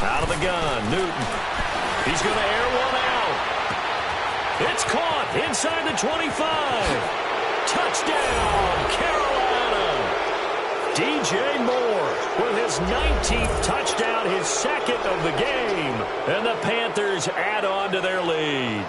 Out of the gun, Newton. He's going to air one out. It's caught inside the 25. Touchdown, Carolina. DJ Moore with his 19th touchdown, his second of the game. And the Panthers add on to their lead.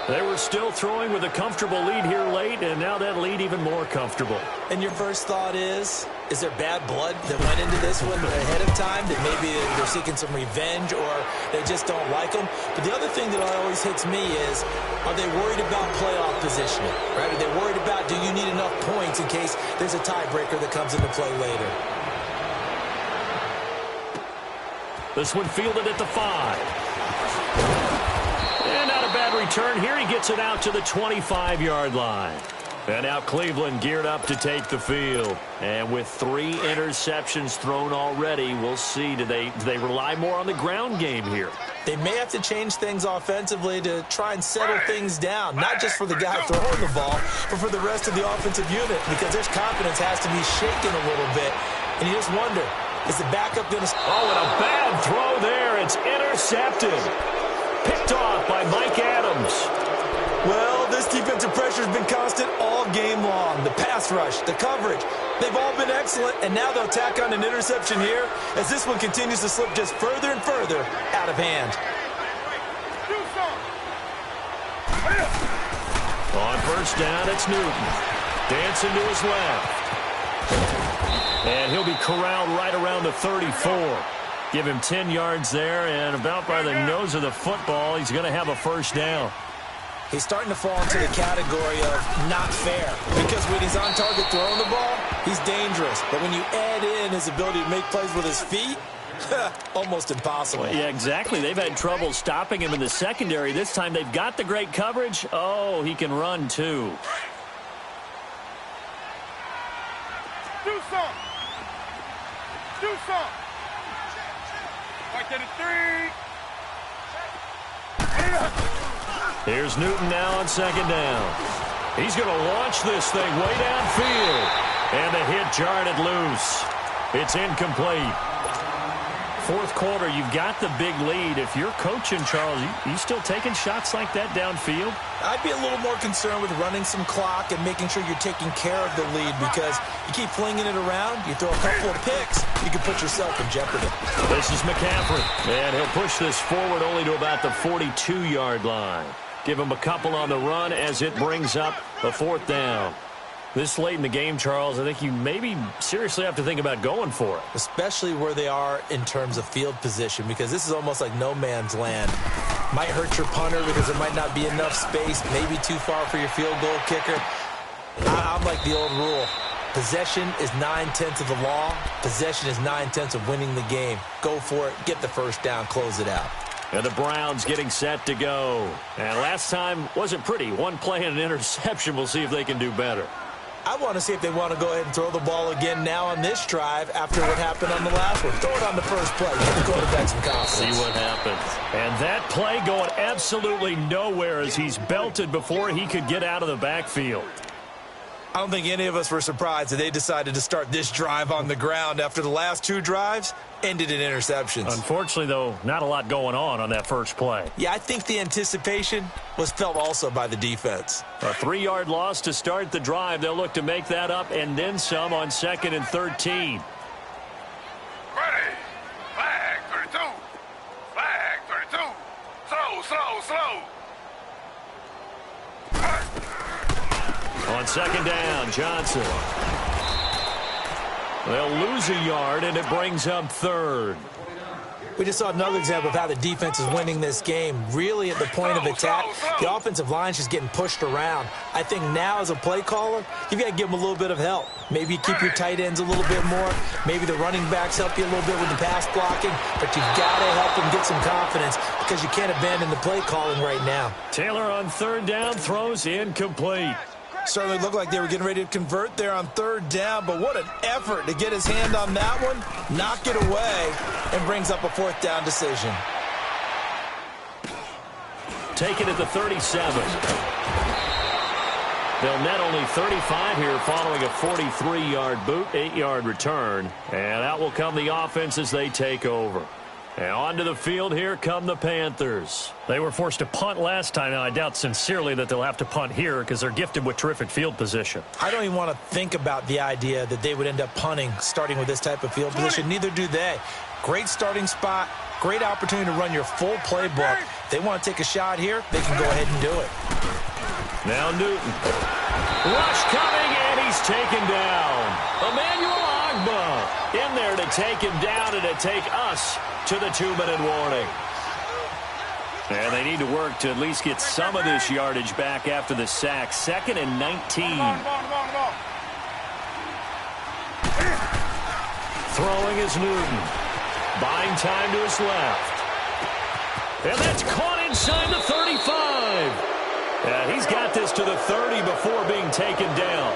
They were still throwing with a comfortable lead here late, and now that lead even more comfortable. And your first thought is there bad blood that went into this one ahead of time, that maybe they're seeking some revenge or they just don't like them? But the other thing that always hits me is, are they worried about playoff positioning? Right? Are they worried about, do you need enough points in case there's a tiebreaker that comes into play later? This one fielded at the 5. And not a bad return here. He gets it out to the 25-yard line. And now Cleveland geared up to take the field. And with 3 interceptions thrown already, we'll see. Do they rely more on the ground game here? They may have to change things offensively to try and settle things down, not just for the guy throwing the ball, but for the rest of the offensive unit, because their confidence has to be shaken a little bit. And you just wonder, is the backup going to... Oh, and a bad throw there. It's intercepted. Picked off by Mike Adams. Well, this defensive pressure has been constant all game long. The pass rush, the coverage, they've all been excellent, and now they'll tack on an interception here as this one continues to slip just further and further out of hand. On first down, it's Newton. Dancing to his left. And he'll be corralled right around the 34. Give him 10 yards there, and about by the nose of the football, he's going to have a first down. He's starting to fall into the category of not fair, because when he's on target throwing the ball, he's dangerous. But when you add in his ability to make plays with his feet, almost impossible. Well, yeah, exactly. They've had trouble stopping him in the secondary. This time they've got the great coverage. Oh, he can run too. Do some. Do some. Right to the 3. Here's Newton now on second down. He's going to launch this thing way downfield. And the hit jarred it loose. It's incomplete. Fourth quarter, you've got the big lead. If you're coaching, Charles, you still taking shots like that downfield? I'd be a little more concerned with running some clock and making sure you're taking care of the lead, because you keep flinging it around, you throw a couple of picks, you can put yourself in jeopardy. This is McCaffrey, and he'll push this forward only to about the 42-yard line. Give him a couple on the run as it brings up a fourth down. This late in the game, Charles, I think you maybe seriously have to think about going for it. Especially where they are in terms of field position, because this is almost like no man's land. Might hurt your punter because there might not be enough space, maybe too far for your field goal kicker. I'm like the old rule. Possession is 9/10 of the law. Possession is 9/10 of winning the game. Go for it, get the first down, close it out. And the Browns getting set to go. And last time wasn't pretty. One play and an interception. We'll see if they can do better. I want to see if they want to go ahead and throw the ball again now on this drive after what happened on the last one. Throw it on the first play. Give the quarterback some confidence. See what happens. And that play going absolutely nowhere as he's belted before he could get out of the backfield. I don't think any of us were surprised that they decided to start this drive on the ground after the last 2 drives ended in interceptions. Unfortunately, though, not a lot going on that first play. Yeah, I think the anticipation was felt also by the defense. A 3-yard loss to start the drive. They'll look to make that up and then some on 2nd and 13. Ready. Flag 32. Flag 32. Slow. On 2nd down, Johnson. They'll lose a yard, and it brings up 3rd. We just saw another example of how the defense is winning this game. Really at the point of attack, the offensive line is just getting pushed around. I think now as a play caller, you've got to give them a little bit of help. Maybe you keep your tight ends a little bit more. Maybe the running backs help you a little bit with the pass blocking. But you've got to help them get some confidence because you can't abandon the play calling right now. Taylor on 3rd down throws incomplete. Certainly looked like they were getting ready to convert there on 3rd down, but what an effort to get his hand on that one, knock it away, and brings up a 4th down decision. Take it at the 37. They'll net only 35 here following a 43-yard boot, 8-yard return. And out will come the offense as they take over. And onto the field here come the Panthers. They were forced to punt last time. Now, I doubt sincerely that they'll have to punt here because they're gifted with terrific field position. I don't even want to think about the idea that they would end up punting starting with this type of field position. Neither do they. Great starting spot. Great opportunity to run your full playbook. If they want to take a shot here, they can go ahead and do it. Now Newton. Rush coming, and he's taken down. Emmanuel Ogbah in there to take him down and to take us to the 2-minute warning. And they need to work to at least get some of this yardage back after the sack. 2nd and 19. Throwing is Newton. Buying time to his left. And that's caught inside the 35. Yeah, he's got this to the 30 before being taken down.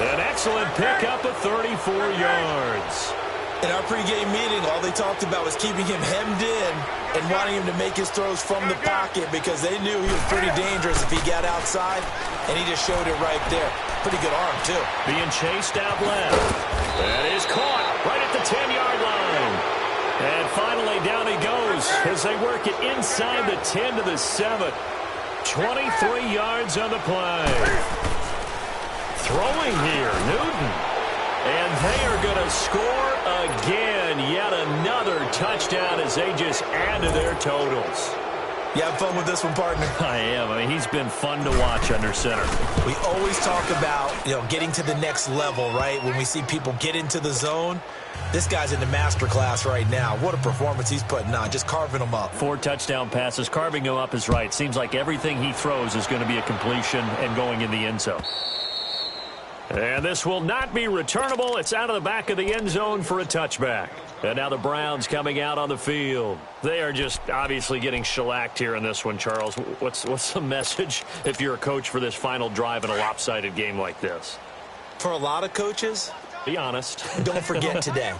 An excellent pickup of 34 yards. In our pregame meeting, all they talked about was keeping him hemmed in and wanting him to make his throws from the pocket because they knew he was pretty dangerous if he got outside, and he just showed it right there. Pretty good arm, too. Being chased out left. That is caught right at the 10-yard line. And finally, down he goes as they work it inside the 10 to the 7. 23 yards on the play. Throwing here, Newton. And they are going to score again. Yet another touchdown as they just add to their totals. You have fun with this one, partner? I am. I mean, he's been fun to watch under center. We always talk about, getting to the next level, right? When we see people get into the zone. This guy's in the master class right now. What a performance he's putting on, just carving them up. 4 touchdown passes. Carving him up is right. Seems like everything he throws is going to be a completion and going in the end zone. And this will not be returnable. It's out of the back of the end zone for a touchback. And now the Browns coming out on the field. They are just obviously getting shellacked here in this one, Charles. What's the message if you're a coach for this final drive in a lopsided game like this? For a lot of coaches, be honest. Don't forget today.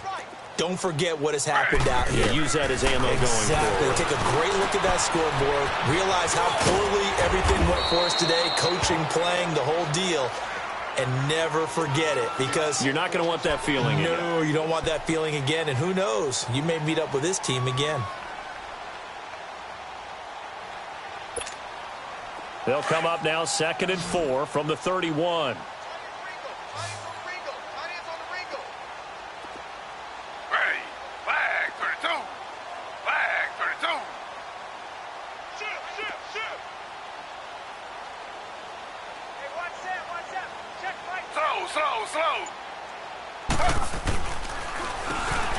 Don't forget what has happened out here. Use that as ammo going forward. Take a great look at that scoreboard. Realize how poorly everything went for us today. Coaching, playing, the whole deal. And never forget it, because you're not going to want that feeling again. No, you don't want that feeling again. And who knows? You may meet up with this team again. They'll come up now 2nd and 4 from the 31.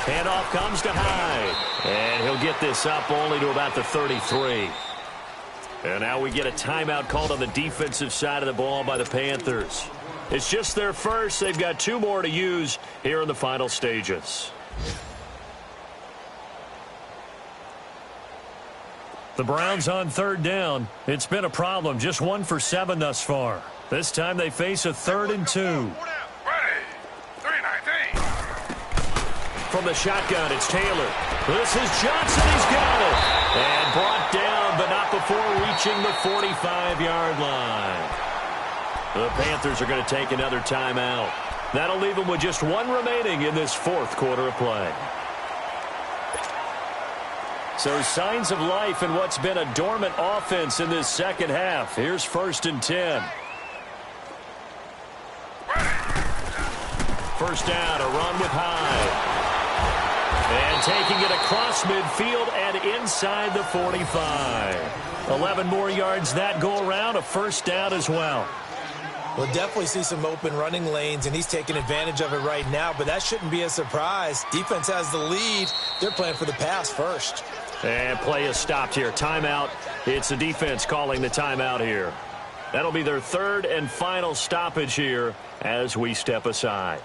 Handoff comes to Hyde. And he'll get this up only to about the 33. And now we get a timeout called on the defensive side of the ball by the Panthers. It's just their first. They've got 2 more to use here in the final stages. The Browns on 3rd down. It's been a problem. Just 1 for 7 thus far. This time they face a 3rd and 2. From the shotgun, it's Taylor. This is Johnson. He's got it. And brought down, but not before reaching the 45-yard line. The Panthers are going to take another timeout. That'll leave them with just 1 remaining in this 4th quarter of play. So signs of life in what's been a dormant offense in this second half. Here's 1st and 10. First down, a run with Hyde. And taking it across midfield and inside the 45. 11 more yards that go around, a first down as well. We'll definitely see some open running lanes, and he's taking advantage of it right now, but that shouldn't be a surprise. Defense has the lead. They're playing for the pass first. And play is stopped here. Timeout. It's the defense calling the timeout here. That'll be their 3rd and final stoppage here as we step aside.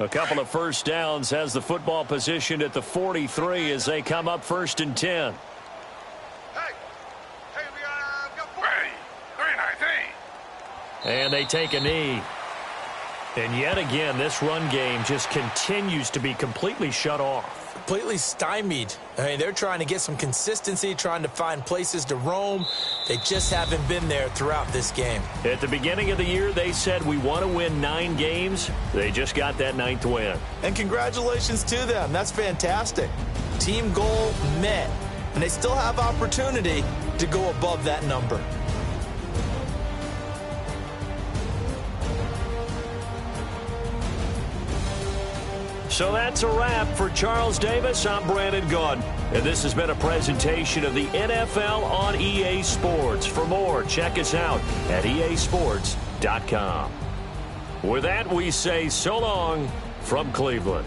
A couple of first downs has the football positioned at the 43 as they come up 1st and 10. And they take a knee. And yet again, this run game just continues to be completely shut off. completely stymied. I mean, they're trying to get some consistency, trying to find places to roam. They just haven't been there throughout this game. At the beginning of the year, they said we want to win 9 games. They just got that 9th win. And congratulations to them. That's fantastic. Team goal met. And they still have opportunity to go above that number. So that's a wrap for Charles Davis. I'm Brandon Gaudin, and this has been a presentation of the NFL on EA Sports. For more, check us out at easports.com. With that, we say so long from Cleveland.